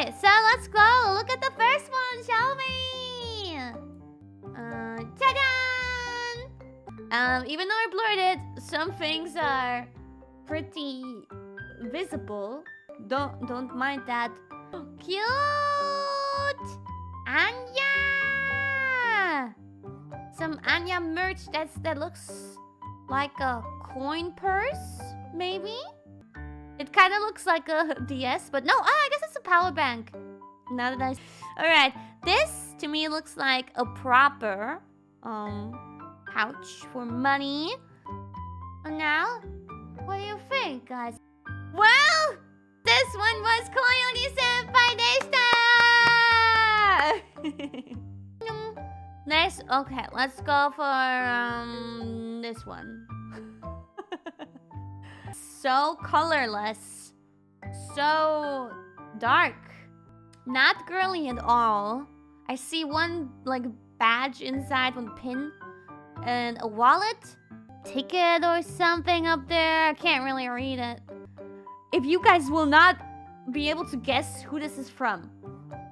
Okay, so let's go. Look at the first one, shall we? Ta-da! Even though I blurred it, some things are pretty visible. Don't mind that. Cute! Anya! Some Anya merch that looks like a coin purse, maybe? It kind of looks like a DS, but no, I guess it's a power bank. Now that I... Alright, this to me looks like a proper pouch for money. And now, what do you think, guys? Well, this one was Koyoni-senpai deshita! Next, okay, let's go for this one. So colorless, so dark, not girly at all. I see one like badge inside, one pin, and a wallet, ticket or something up there. I can't really read it. If you guys will not be able to guess who this is from,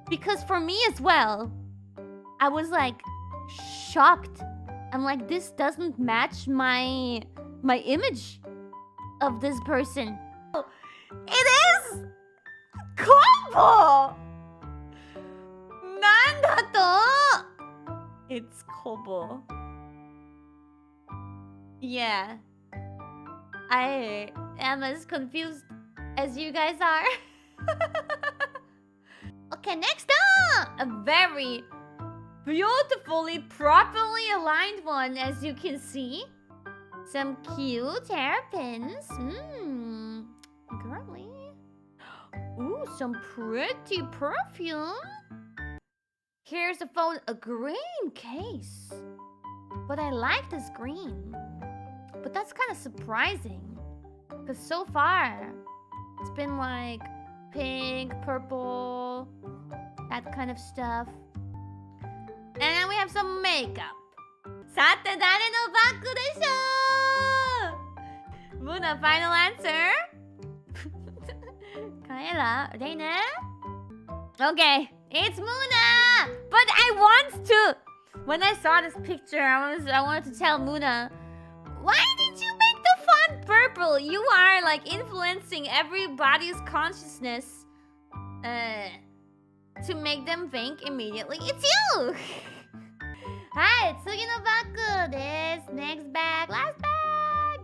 because for me as well, I was like shocked. I'm like, this doesn't match my image of this person. It is Kobo! Nanda to? It's Kobo. Yeah. I am as confused as you guys are. Okay, next up! A very beautifully, properly aligned one, as you can see. Some cute hairpins. Girly. Ooh, some pretty perfume. Here's a phone, a green case. But I like this green. But that's kind of surprising. Because so far, it's been like pink, purple, that kind of stuff. And then we have some makeup. Sate, dare no baku desho? Muna, final answer? Kaela, Reina? Okay, it's Muna! But I want to... When I saw this picture, I wanted to tell Muna, why did you make the font purple? You are like influencing everybody's consciousness to make them think immediately it's you! Hi, tsugi no baku desu. Next bag, last bag.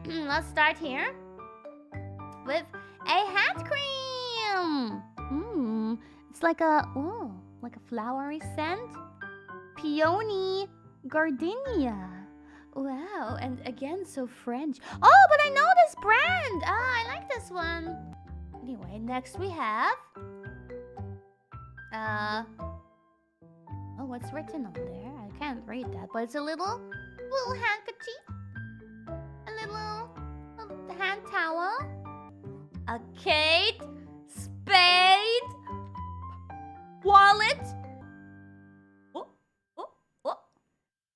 Let's start here with a hand cream. It's like a flowery scent. Peony gardenia. Wow, and again so French. Oh, but I know this brand. I like this one. Anyway, next we have oh, what's written on there? I can't read that, but it's a little handkerchief, a little hand towel, a Kate Spade wallet,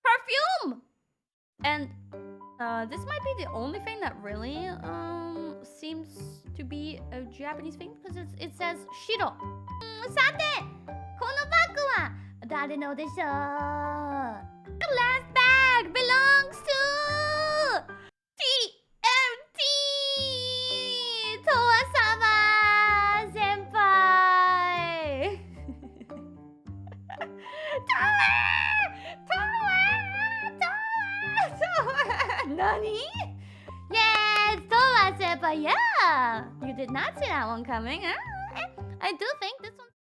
perfume, and this might be the only thing that really seems to be a Japanese thing, because it says Shiro. Sate, kono baku wa dare no desho? The last bag belongs to TMT Towa-sama senpai. Towa! Nani? Yes, Towa senpai. Yeah, you did not see that one coming, huh? I do think this one